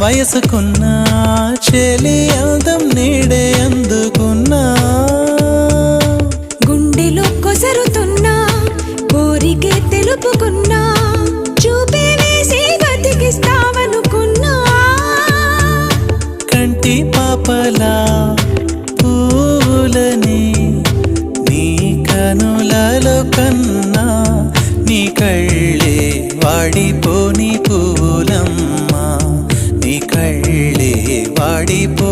వయసుకున్నా చెలి అందం నీడే అందుకున్నా గుండెలో కొసరుతున్నా కోరికే తెలుపుకున్నా చూపే వేసి బతికిస్తావనుకున్నా కంటి పాపలా పూలని నీ కనులలో కన్నా నీ కళ్ళే వాడిపోని పూలమ్మా నీ కళ్ళే వాడిపో